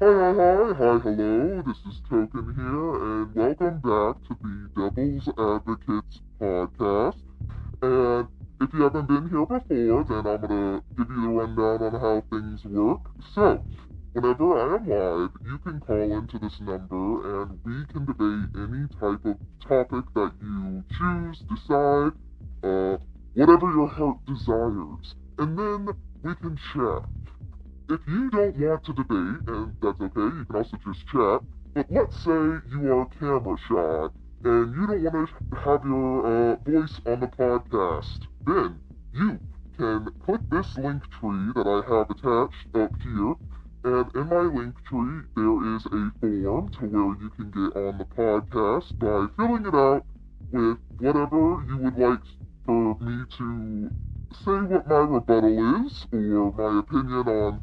Hello, this is Token here, and welcome back to the Devil's Advocates podcast. And if you haven't been here before, then I'm gonna give you the rundown on how things work. So, whenever I am live, you can call into this number and we can debate any type of topic that you choose, decide, whatever your heart desires. And then we can chat. If you don't want to debate, and that's okay, you can also just chat, but let's say you are camera shy and you don't want to have your voice on the podcast, then you can click this link tree that I have attached up here, and in my link tree there is a form to where you can get on the podcast by filling it out with whatever you would like for me to say what my rebuttal is, or my opinion on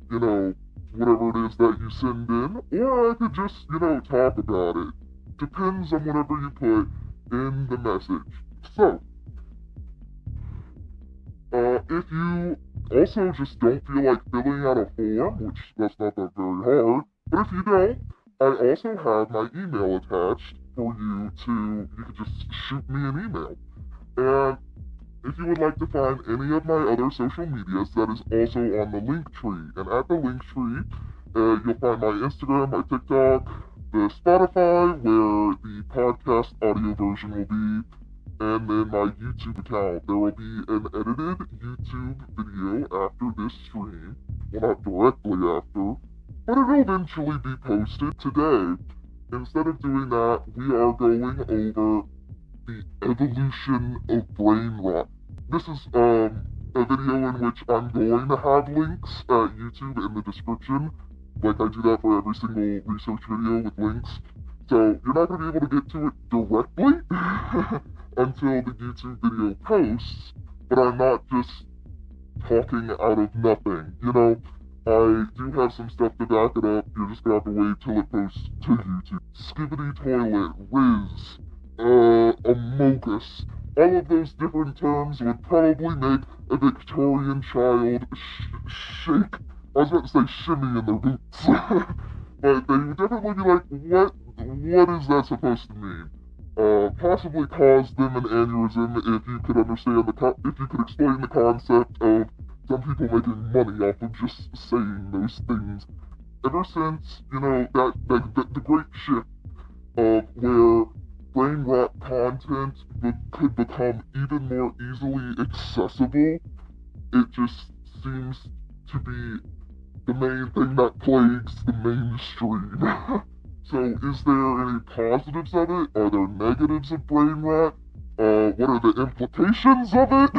whatever it is that you send in, or I could just, talk about it. Depends on whatever you put in the message. So, if you also just don't feel like filling out a form, which that's not that very hard, but if you don't, I also have my email attached for you can just shoot me an email. And if you would like to find any of my other social medias, that is also on the link tree. And at the link tree, you'll find my Instagram, my TikTok, the Spotify, where the podcast audio version will be, and then my YouTube account. There will be an edited YouTube video after this stream. Well, not directly after, but it will eventually be posted. Today, instead of doing that, we are going over the evolution of Brainrot. This is a video in which I'm going to have links at YouTube in the description. Like I do that for every single research video with links. So you're not going to be able to get to it directly until the YouTube video posts, but I'm not just talking out of nothing. I do have some stuff to back it up. You're just going to have to wait till it posts to YouTube. Skibbity toilet, Riz, Amogus. All of those different terms would probably make a Victorian child shake. I was about to say shimmy in their boots. But they would definitely be like, what is that supposed to mean? Possibly cause them an aneurysm if you could if you could explain the concept of some people making money off of just saying those things. Ever since, the great shift of where Brainrot content could become even more easily accessible, it just seems to be the main thing that plagues the mainstream. So, is there any positives of it? Are there negatives of Brainrot? What are the implications of it?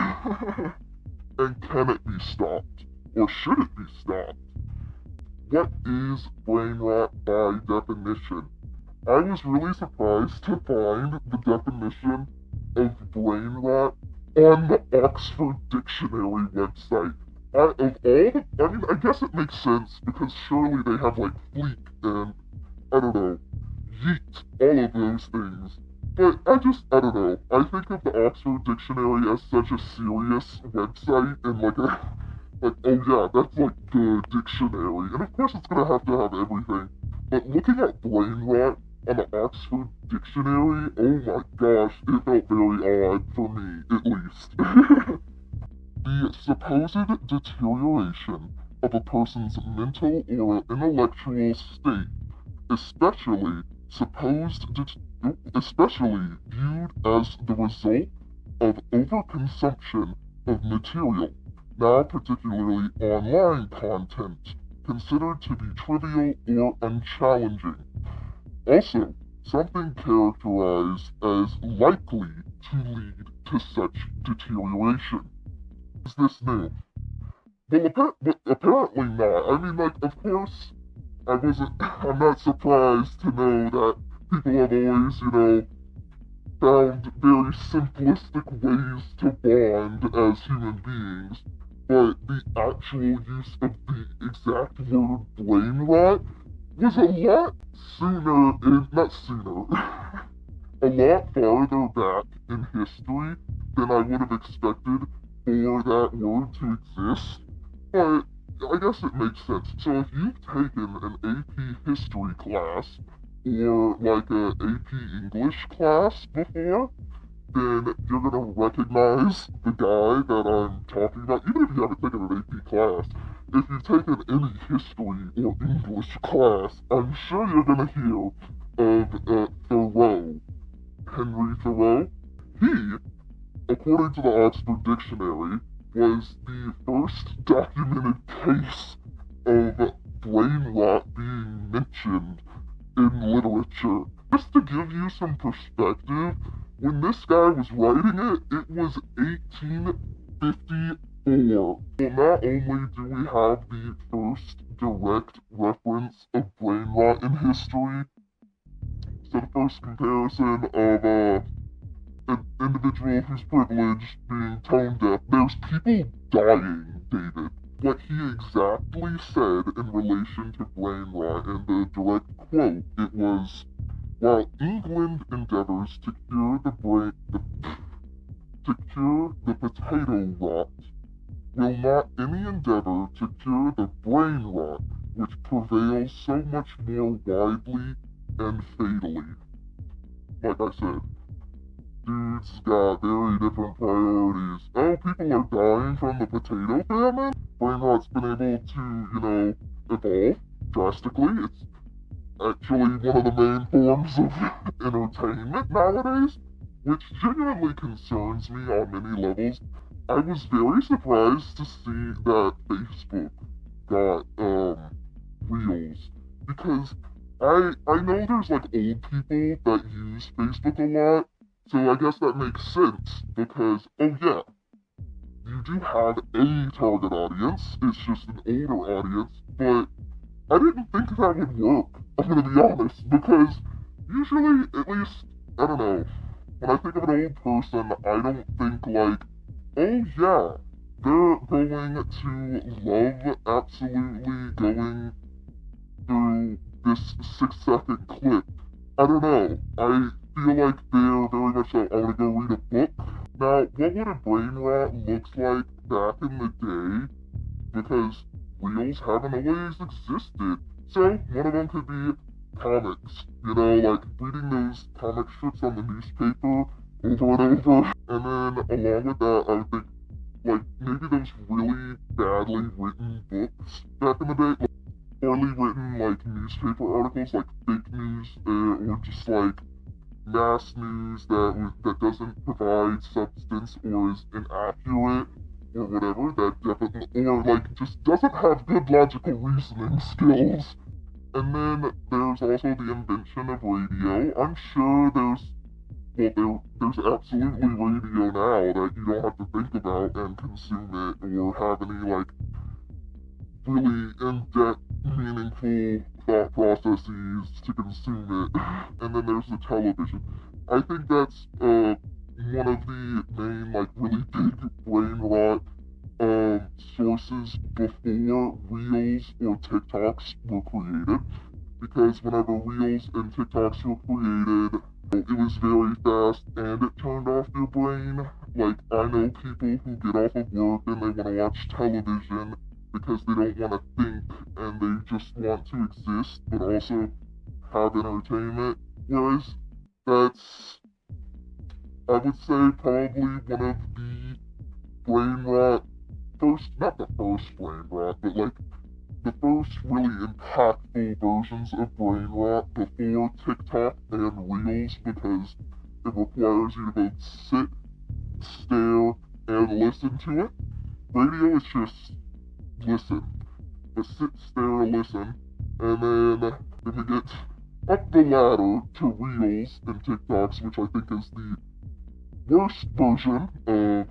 And can it be stopped? Or should it be stopped? What is Brainrot by definition? I was really surprised to find the definition of brainrot on the Oxford Dictionary website. I guess it makes sense because surely they have like fleek and, I don't know, yeet, all of those things. But I don't know. I think of the Oxford Dictionary as such a serious website and like, oh yeah, that's like the dictionary. And of course it's gonna have to have everything. But looking at brainrot on the Oxford Dictionary, oh my gosh, it felt very odd for me, at least. The supposed deterioration of a person's mental or intellectual state, especially viewed as the result of overconsumption of material, now particularly online content, considered to be trivial or unchallenging. Also, something characterized as likely to lead to such deterioration. Is this new? Well, apparently not. I mean, of course, I'm not surprised to know that people have always, found very simplistic ways to bond as human beings, but the actual use of the exact word brain rot was a lot not sooner, a lot farther back in history than I would have expected for that word to exist. But I guess it makes sense. So if you've taken an AP history class or like a AP English class before, then you're gonna recognize the guy that I'm talking about, even if you haven't taken an AP class. If you've taken any history or English class, I'm sure you're gonna hear of Thoreau, Henry Thoreau. He, according to the Oxford Dictionary, was the first documented case of brain rot being mentioned in literature. Just to give you some perspective, when this guy was writing it, it was 1854. Well, not only do we have the first direct reference of brain rot in history, so the first comparison of an individual who's privileged being tone deaf, there's people dying, David. What he exactly said in relation to brain rot in the direct quote, it was, while England endeavors to cure the potato rot, will not any endeavor to cure the brain rot, which prevails so much more widely and fatally. Like I said, dude's got very different priorities. Oh, people are dying from the potato famine? Brain rot's been able to, evolve drastically. It's actually one of the main forms of entertainment nowadays, which genuinely concerns me on many levels. I was very surprised to see that Facebook got, Reels, because I know there's like old people that use Facebook a lot, so I guess that makes sense, because, oh yeah, you do have a target audience, it's just an older audience, but I didn't think that would work, I'm gonna be honest, because usually, at least, I don't know, when I think of an old person, I don't think like, oh yeah, they're going to love absolutely going through this 6-second clip. I don't know, I feel like they're very much like, I want to go read a book. Now, what would a brain rot looks like back in the day? Because reels haven't always existed. So, one of them could be comics. Like reading those comic strips on the newspaper over and over. And then, along with that, I would think, like, maybe those really badly written books back in the day. Like, poorly written, like, newspaper articles, like fake news, or just, like, mass news that doesn't provide substance or is inaccurate or whatever, that definitely, or like just doesn't have good logical reasoning skills. And then there's also the invention of radio. I'm sure there's absolutely radio now that you don't have to think about and consume it or have any like really in-depth, meaningful thought processes to consume it. And then there's the television. I think that's one of the main, like, really big brain rot sources before Reels or TikToks were created. Because whenever Reels and TikToks were created, it was very fast and it turned off your brain. Like, I know people who get off of work and they want to watch television because they don't want to think and they just want to exist but also have entertainment. Whereas that's, I would say, probably one of the brain rot not the first brain rot, but like the first really impactful versions of brain rot before TikTok and Reels, because it requires you to both sit, stare, and listen to it. Radio is just listen. But sit, stare, listen, and then we get up the ladder to Reels and TikToks, which I think is the worst version of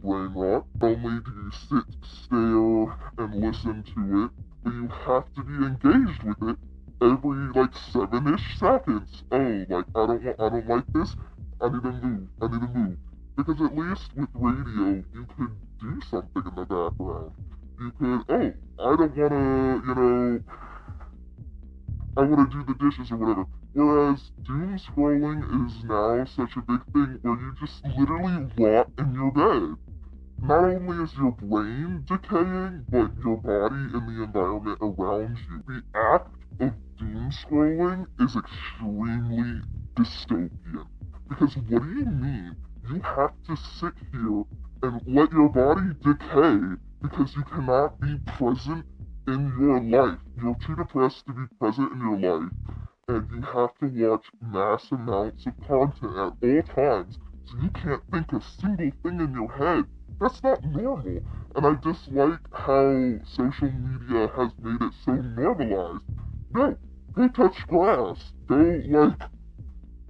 brain rot. Not only do you sit, stare, and listen to it, but you have to be engaged with it every like 7-ish seconds. Oh, like I don't like this. I need to move. Because at least with radio, you could do something in the background. You could, oh, I don't wanna, I wanna do the dishes or whatever. Whereas doom scrolling is now such a big thing where you just literally rot in your bed. not only is your brain decaying, but your body and the environment around you. The act of doom scrolling is extremely dystopian. Because what do you mean? You have to sit here and let your body decay because you cannot be present in your life. You're too depressed to be present in your life, and you have to watch mass amounts of content at all times, so you can't think a single thing in your head. That's not normal, and I dislike how social media has made it so normalized. No, go touch grass. Go,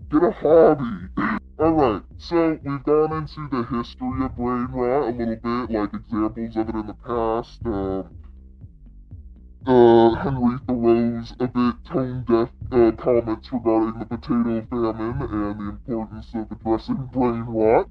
get a hobby. Alright, so we've gone into the history of brain rot a little bit, like examples of it in the past. Henry Thoreau's a bit tone-deaf comments regarding the potato famine and the importance of addressing brain rot.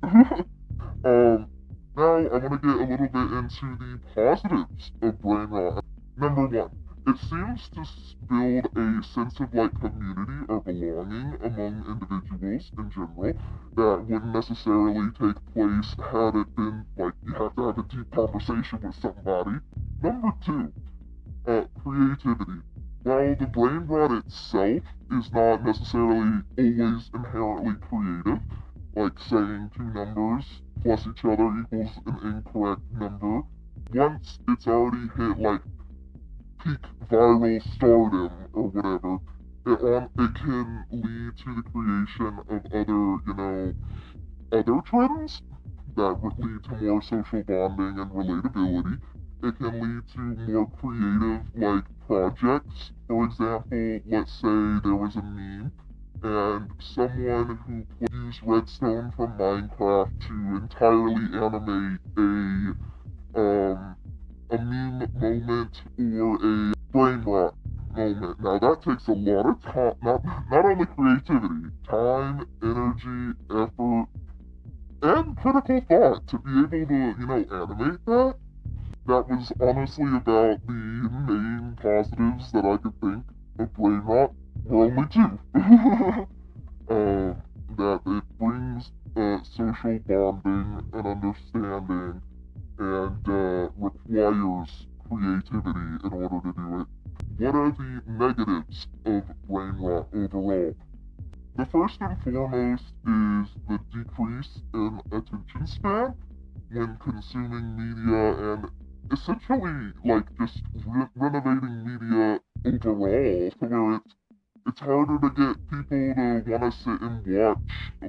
Now I want to get a little bit into the positives of brain rot. Number one, it seems to build a sense of community or belonging among individuals in general that wouldn't necessarily take place had it been you have to have a deep conversation with somebody. Number two, creativity. While the brain rot itself is not necessarily always inherently creative, like saying two numbers plus each other equals an incorrect number, once it's already hit peak viral stardom or whatever, it can lead to the creation of other trends that would lead to more social bonding and relatability. It can lead to more creative, projects. For example, let's say there was a meme and someone who used redstone from Minecraft to entirely animate a meme moment or a brain rot moment. Now that takes a lot of time, not only creativity, time, energy, effort, and critical thought to be able to, animate that. That was honestly about the main positives that I could think of brain rot. Were only two. That it brings social bonding and understanding and requires creativity in order to do it. What are the negatives of brain rot overall? The first and foremost is the decrease in attention span when consuming media and essentially just renovating media overall to where it's harder to get people to want to sit and watch a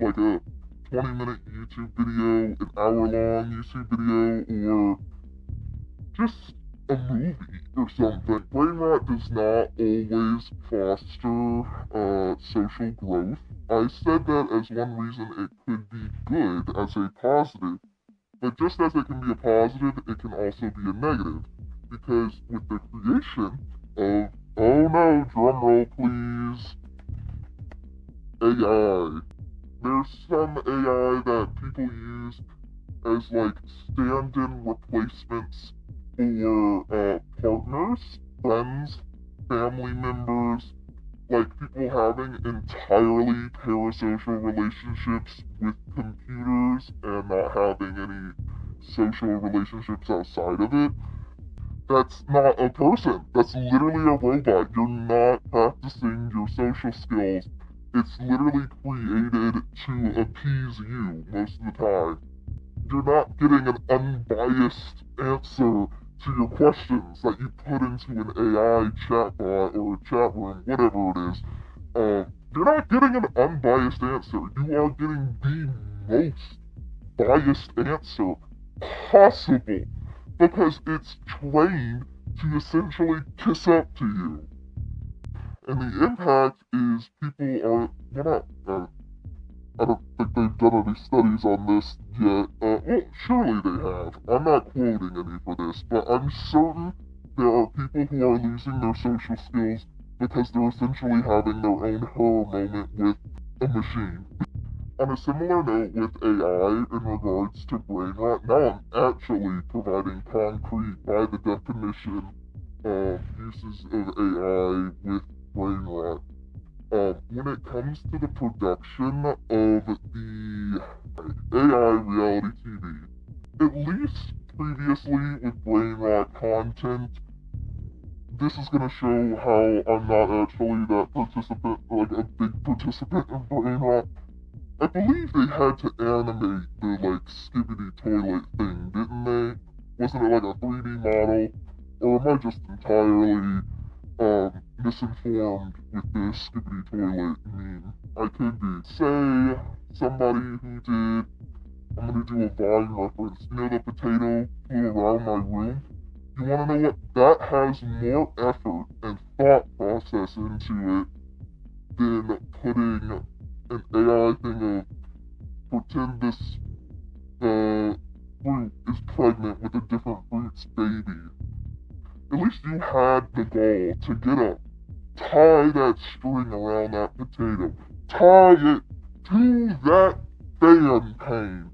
20-minute YouTube video, an hour-long YouTube video, or just a movie or something. Brain rot does not always foster social growth. I said that as one reason it could be good as a positive, but just as it can be a positive, it can also be a negative. Because with the creation of, oh no, drumroll please, AI. There's some AI that people use as stand-in replacements for partners, friends, family members, people having entirely parasocial relationships with computers and not having any social relationships outside of it. That's not a person. That's literally a robot. You're not practicing your social skills. It's literally created to appease you most of the time. You're not getting an unbiased answer to your questions that you put into an AI chatbot or a chat room, whatever it is. You're not getting an unbiased answer. You are getting the most biased answer possible because it's trained to essentially kiss up to you. And the impact is I don't think they've done any studies on this yet. Well, surely they have. I'm not quoting any for this, but I'm certain there are people who are losing their social skills because they're essentially having their own horror moment with a machine. On a similar note with AI in regards to brain rot, now I'm actually providing concrete by the definition uses of AI with brain rot. When it comes to the production of the AI reality TV, at least obviously, with brain rot content, this is gonna show how I'm not actually that participant, like a big participant in brain rot. I believe they had to animate the, like, skibbity toilet thing, didn't they? Wasn't it like a 3D model? Or am I just entirely, misinformed with this skibbity toilet meme? I could be. Say, somebody who did, I'm gonna do a Vine reference, you know the potato flew around my room? You wanna know what? That has more effort and thought process into it than putting an AI thing of pretend this fruit is pregnant with a different fruit's baby. At least you had the gall to get up, tie that string around that potato, tie it to that fan pane,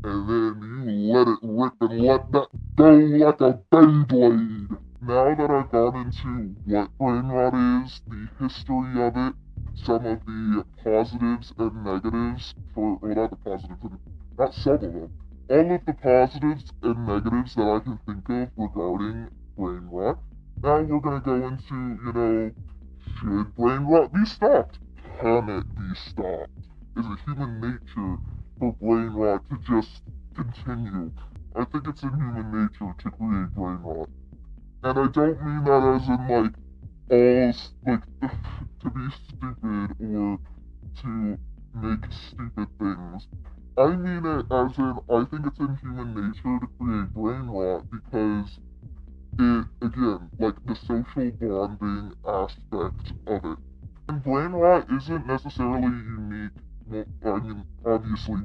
and then you let it rip and let that go like a Beyblade. Now that I've gone into what brain rot is, the history of it, some of the positives and negatives for, well, not the positives, not some of them, all of the positives and negatives that I can think of regarding brain rot. Now we're gonna go into, should brain rot be stopped? Can it be stopped? Is it human nature for brain rot to just continue? I think it's in human nature to create brain rot. And I don't mean that as in, like, to be stupid or to make stupid things. I mean it as in, I think it's in human nature to create brain rot because it, again, like the social bonding aspect of it. And brain rot isn't necessarily unique. Well, I mean, obviously,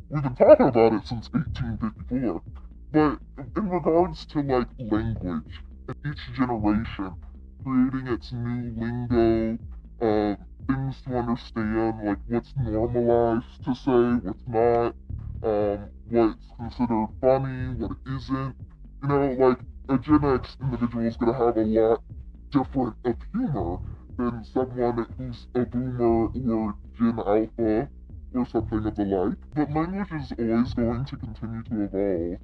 we've been talking about it since 1854. But in regards to, like, language, each generation creating its new lingo, things to understand, like what's normalized to say, what's not, what's considered funny, what isn't. Like, a Gen X individual is going to have a lot different of humor than someone who's a boomer or Gen Alpha or something of the like. But language is always going to continue to evolve,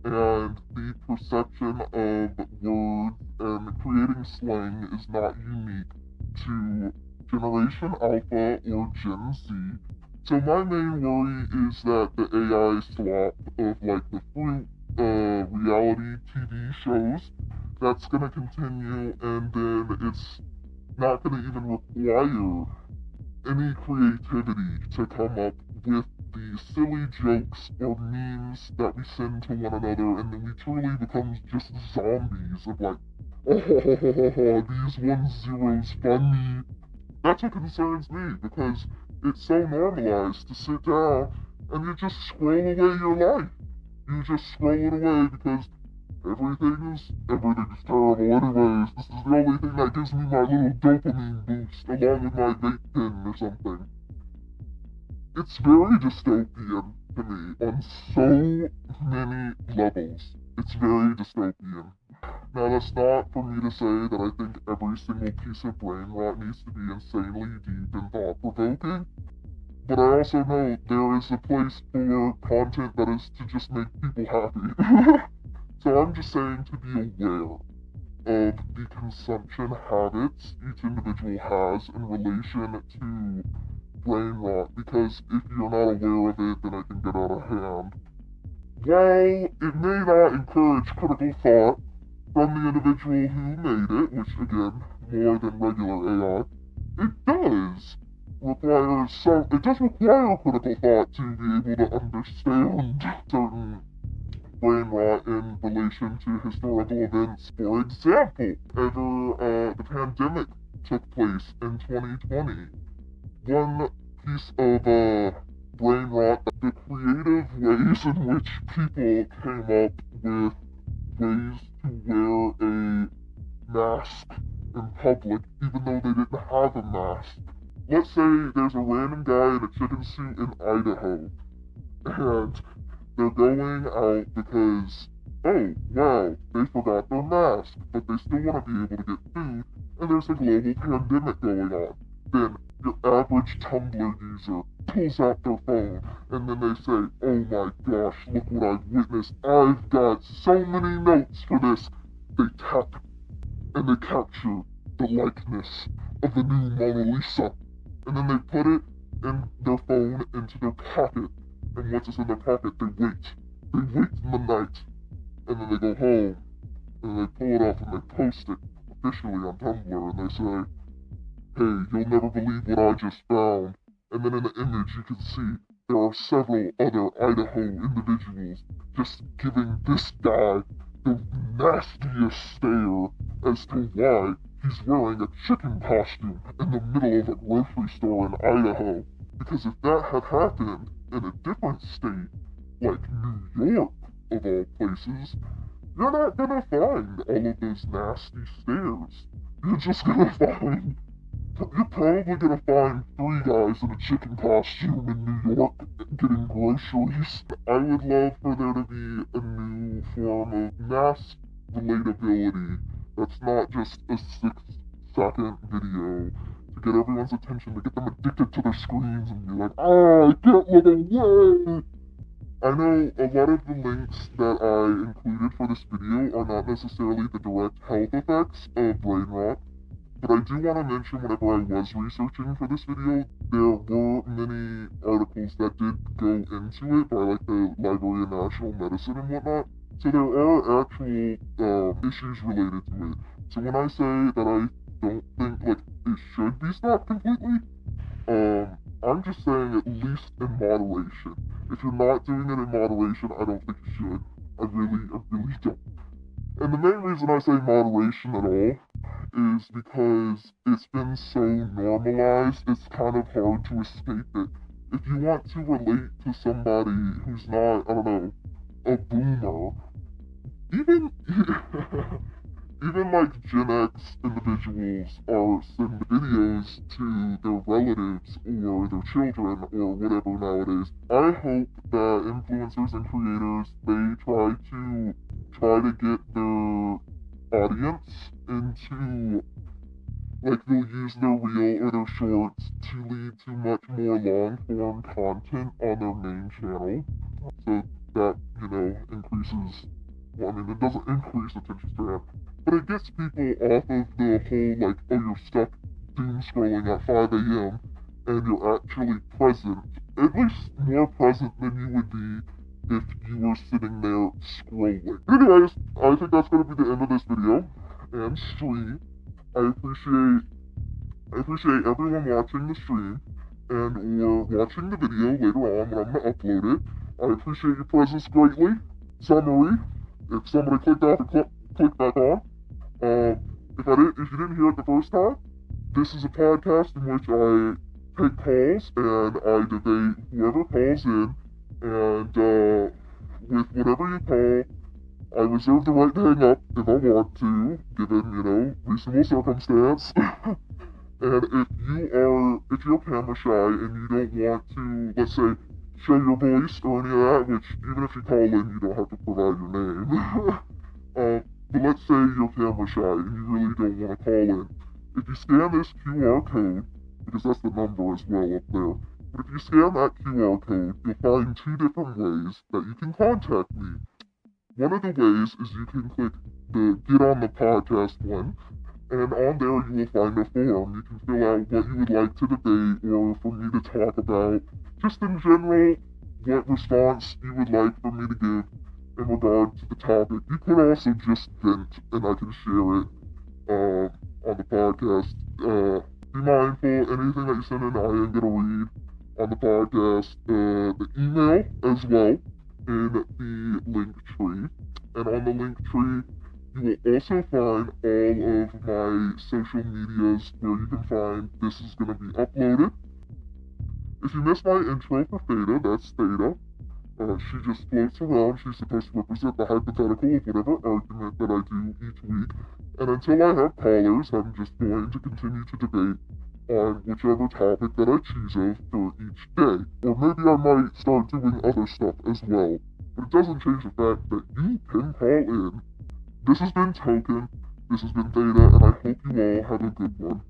and the perception of words and creating slang is not unique to Generation Alpha or Gen Z. So my main worry is that the AI swap of, like, the fruit reality TV shows, that's gonna continue, and then it's not gonna even require any creativity to come up with the silly jokes or memes that we send to one another, and then we truly become just zombies of, like, oh, these 1-0s funny. That's what concerns me, because it's so normalized to sit down and you just scroll away your life. You just scroll it away because everything's terrible anyways. This is the only thing that gives me my little dopamine boost along with my vape pen or something. It's very dystopian to me on so many levels. It's very dystopian. Now, that's not for me to say that I think every single piece of brain rot needs to be insanely deep and thought-provoking, but I also know there is a place for content that is to just make people happy. So I'm just saying to be aware of the consumption habits each individual has in relation to brain rot, because if you're not aware of it, then it can get out of hand. While it may not encourage critical thought from the individual who made it, which, again, more than regular AI, it does require critical thought to be able to understand certain brain rot in relation to historical events. For example, the pandemic took place in 2020. One piece of brain rot, the creative ways in which people came up with ways to wear a mask in public even though they didn't have a mask. Let's say there's a random guy in a chicken suit in Idaho, and they're going out because, oh, wow, they forgot their mask, but they still want to be able to get food, and there's a global pandemic going on. Then your average Tumblr user pulls out their phone and then they say, oh my gosh, look what I've witnessed. I've got so many notes for this. They tap and they capture the likeness of the new Mona Lisa. And then they put it in their phone into their pocket. And once it's in their pocket, they wait. They wait in the night. And then they go home. And they pull it off and they post it officially on Tumblr. And they say, hey, you'll never believe what I just found. And then in the image you can see there are several other Idaho individuals just giving this guy the nastiest stare as to why he's wearing a chicken costume in the middle of a grocery store in Idaho. Because if that had happened in a different state, like New York of all places, you're not gonna find all of those nasty stares. You're just gonna find You're probably gonna find 3 guys in a chicken costume in New York getting groceries. I would love for there to be a new form of mass relatability that's not just a 6-second video to get everyone's attention, to get them addicted to their screens and be like, I can't look away! I know a lot of the links that I included for this video are not necessarily the direct health effects of brain rot, but I do want to mention whenever I was researching for this video, there were many articles that did go into it by like the Library of National Medicine and whatnot. So there are actual issues related to it. So when I say that I don't think like it should be stopped completely, I'm just saying at least in moderation. If you're not doing it in moderation, I don't think you should. I really don't. And the main reason I say moderation at all is because it's been so normalized, it's kind of hard to escape it. If you want to relate to somebody who's not, I don't know, a boomer, even even like Gen X individuals are sending videos to their relatives or their children or whatever nowadays. I hope that influencers and creators, they try to get their audience into, like, they'll use their reel or their shorts to lead to much more long-form content on their main channel. So that, increases, well, I mean, it doesn't increase attention span, but it gets people off of the whole, like, oh, you're stuck doom scrolling at 5 a.m. and you're actually present, at least more present than you would be if you were sitting there scrolling. Anyways, I think that's going to be the end of this video and stream. I appreciate everyone watching the stream and or watching the video later on when I'm going to upload it. I appreciate your presence greatly. Summary, if somebody clicked off and click back on, if you didn't hear it the first time, this is a podcast in which I take calls and I debate whoever calls in, and with whatever you call, I reserve the right to hang up if I want to, given, reasonable circumstance. And if you're camera shy and you don't want to, let's say, show your voice or any of that, which even if you call in, you don't have to provide your name. But let's say you're camera shy and you really don't want to call in. If you scan this QR code, because that's the number as well up there, but if you scan that QR code, you'll find 2 different ways that you can contact me. One of the ways is you can click the Get on the Podcast one, and on there you will find a form. You can fill out what you would like to debate or for me to talk about. Just in general, what response you would like for me to give in regard to the topic. You could also just vent, and I can share it on the podcast. Be mindful, anything that you send in, I am going to read on the podcast. The email as well in the Linktree. And on the Linktree, you will also find all of my social medias where you can find this is going to be uploaded. If you missed my intro for Theta, that's Theta. She just floats around. She's supposed to represent the hypothetical of whatever argument that I do each week. And until I have callers, I'm just going to continue to debate on whichever topic that I choose of for each day. Or maybe I might start doing other stuff as well. But it doesn't change the fact that you can call in. This has been Token, this has been Theta, and I hope you all have a good one.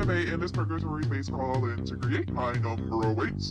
participate in this purgatory baseball and to create my number awaits.